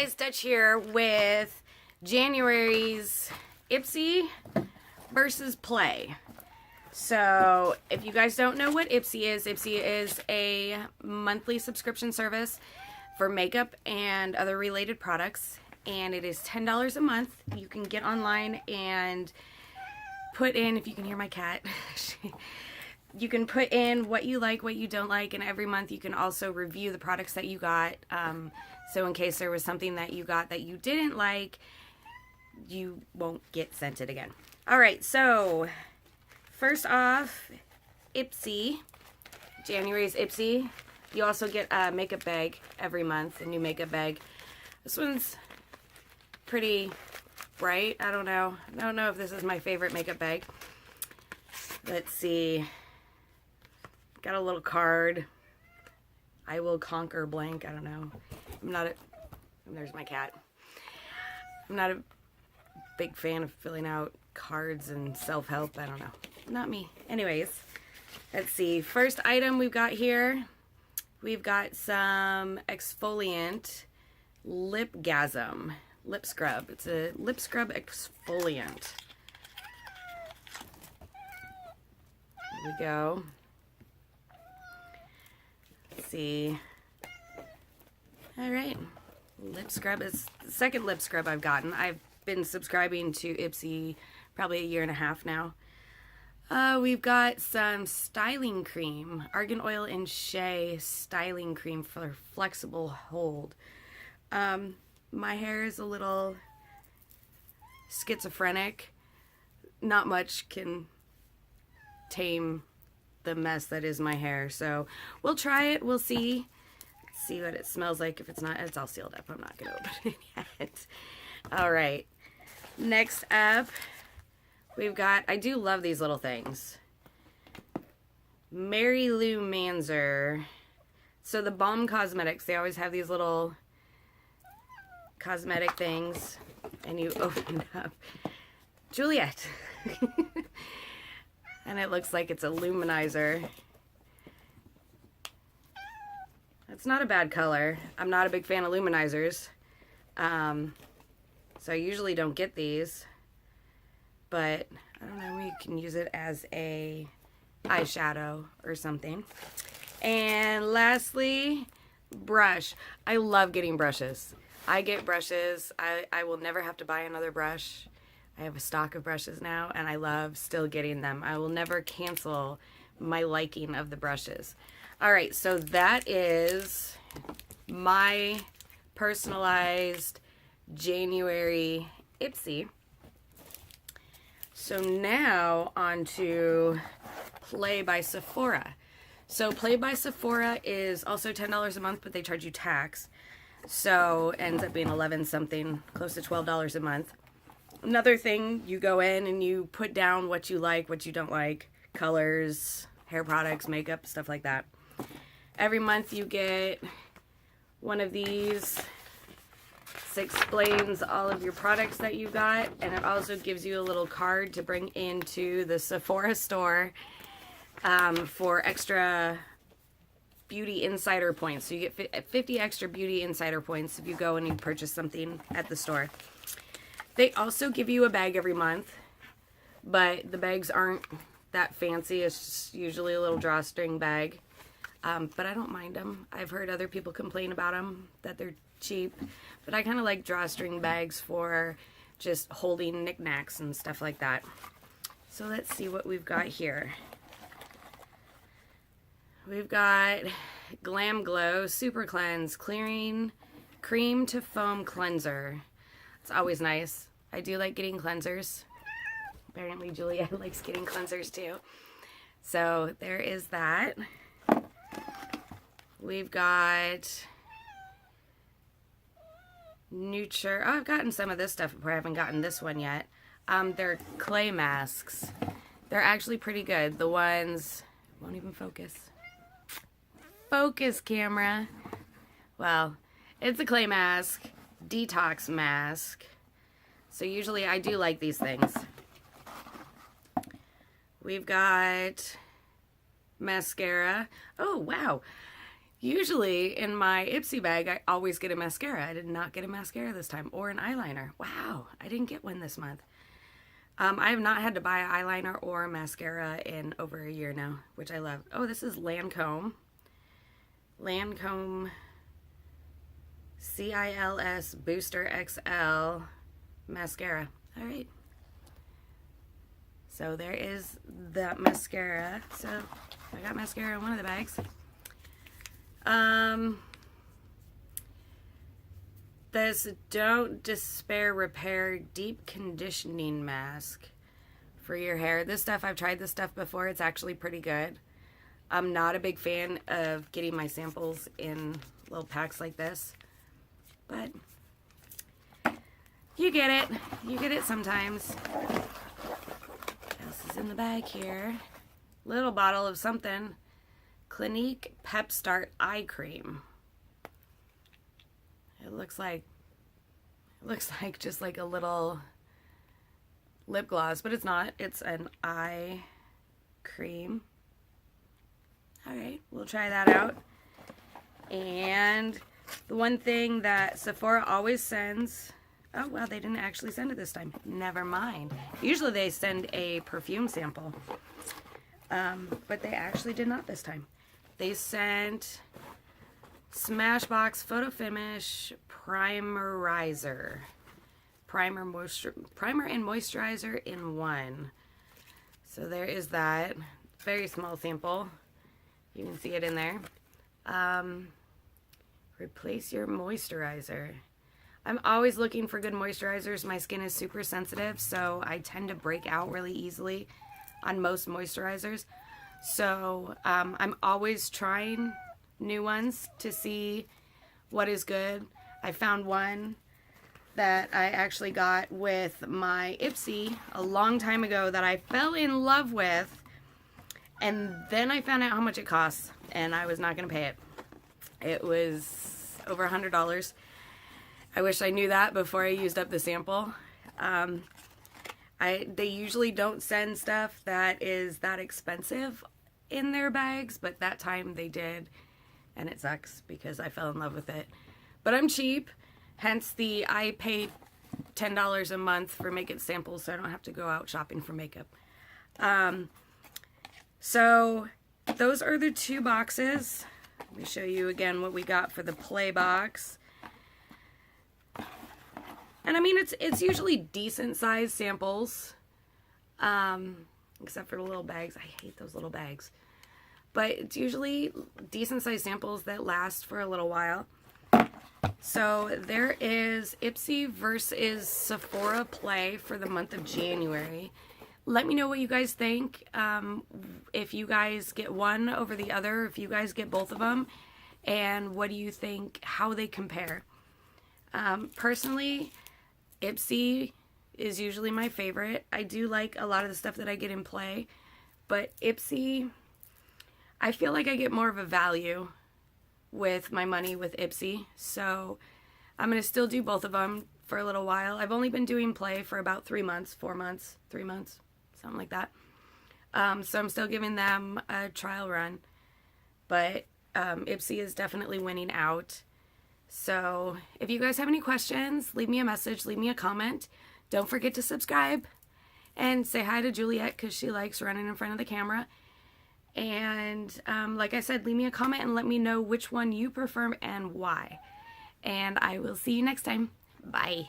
guys, Dutch here with January's Ipsy versus Play. So if you guys don't know what Ipsy is a monthly subscription service for makeup and other related products, and it is $10 a month. You can get online and put in, if you can hear my cat, you can put in what you like, what you don't like, and every month you can also review the products that you got. So in case there was something that you got that you didn't like, you won't get sent it again. Alright, so first off, Ipsy, January's Ipsy. You also get a makeup bag every month, a new makeup bag. This one's pretty bright. I don't know if this is my favorite makeup bag. Let's see. Got a little card. I will conquer blank. I don't know. There's my cat. I'm not a big fan of filling out cards and self-help. I don't know. Not me. Anyways, let's see. First item we've got here. We've got some exfoliant Lipgasm lip scrub. It's a lip scrub exfoliant. Here we go. Let's see. Alright. Lip scrub is the second lip scrub I've gotten. I've been subscribing to Ipsy probably a year and a half now. We've got some styling cream. Argan Oil and Shea styling cream for flexible hold. My hair is a little schizophrenic. Not much can tame the mess that is my hair. So we'll try it. We'll see. See what it smells like. If it's not, it's all sealed up. I'm not going to open it yet. All right. Next up, we've got, I do love these little things. Mary Lou Manzer. So the Balm Cosmetics, they always have these little cosmetic things, and you open it up. Juliet. And it looks like it's a luminizer. It's not a bad color. I'm not a big fan of luminizers. So I usually don't get these. But, I don't know, we can use it as a eyeshadow or something. And lastly, brush. I love getting brushes. I get brushes. I will never have to buy another brush. I have a stock of brushes now, and I love still getting them. I will never cancel my liking of the brushes. Alright, so that is my personalized January Ipsy. So now on to Play by Sephora. So Play by Sephora is also $10 a month, but they charge you tax. So it ends up being 11 something, close to $12 a month. Another thing, you go in and you put down what you like, what you don't like, colors, hair products, makeup, stuff like that. Every month you get one of these. This explains all of your products that you got, and it also gives you a little card to bring into the Sephora store for extra beauty insider points. So you get 50 extra beauty insider points if you go and you purchase something at the store. They also give you a bag every month, but the bags aren't that fancy. It's just usually a little drawstring bag. But I don't mind them. I've heard other people complain about them, that they're cheap. But I kind of like drawstring bags for just holding knickknacks and stuff like that. So let's see what we've got here. We've got Glam Glow Super Cleanse Clearing Cream to Foam Cleanser. It's always nice. I do like getting cleansers. Apparently Julia likes getting cleansers too. So there is that. We've got Nutri. Oh, I've gotten some of this stuff before. I haven't gotten this one yet. They're clay masks. They're actually pretty good. The ones won't even focus. Focus, camera. Well, it's a clay mask, detox mask. So usually I do like these things. We've got mascara. Oh, wow. Usually in my Ipsy bag, I always get a mascara. I did not get a mascara this time, or an eyeliner. Wow, I didn't get one this month. I have not had to buy an eyeliner or a mascara in over a year now, which I love. Oh, this is Lancome. Lancome CILS Booster XL mascara. All right. So there is that mascara. So I got mascara in one of the bags. This Don't Despair Repair Deep Conditioning Mask for your hair. This stuff, I've tried this stuff before. It's actually pretty good. I'm not a big fan of getting my samples in little packs like this, but you get it. You get it sometimes. What else is in the bag here? Little bottle of something. Clinique Pep Start Eye Cream. It looks like just like a little lip gloss, but it's not. It's an eye cream. All right, we'll try that out. And the one thing that Sephora always sends, oh well, they didn't actually send it this time. Never mind. Usually they send a perfume sample, but they actually did not this time. They sent Smashbox Photo Finish Primerizer. Primer and moisturizer in one. So there is that. Very small sample. You can see it in there. Replace your moisturizer. I'm always looking for good moisturizers. My skin is super sensitive, so I tend to break out really easily on most moisturizers. So I'm always trying new ones to see what is good. I found one that I actually got with my Ipsy a long time ago that I fell in love with, and then I found out how much it costs, and I was not going to pay it. It was over $100. I wish I knew that before I used up the sample. They usually don't send stuff that is that expensive in their bags, but that time they did. And it sucks because I fell in love with it. But I'm cheap, hence I pay $10 a month for makeup samples, so I don't have to go out shopping for makeup. So those are the two boxes. Let me show you again what we got for the Play box. And I mean, it's usually decent sized samples, except for the little bags. I hate those little bags. But it's usually decent sized samples that last for a little while. So there is Ipsy versus Sephora Play for the month of January. Let me know what you guys think. If you guys get one over the other, if you guys get both of them, and what do you think, how they compare. Personally, Ipsy is usually my favorite. I do like a lot of the stuff that I get in Play, but Ipsy, I feel like I get more of a value with my money with Ipsy, so I'm going to still do both of them for a little while. I've only been doing Play for about 3 months, 4 months, 3 months, something like that. So I'm still giving them a trial run, but Ipsy is definitely winning out. So if you guys have any questions, leave me a message, leave me a comment. Don't forget to subscribe and say hi to Juliet because she likes running in front of the camera. And like I said, leave me a comment and let me know which one you prefer and why. And I will see you next time. Bye.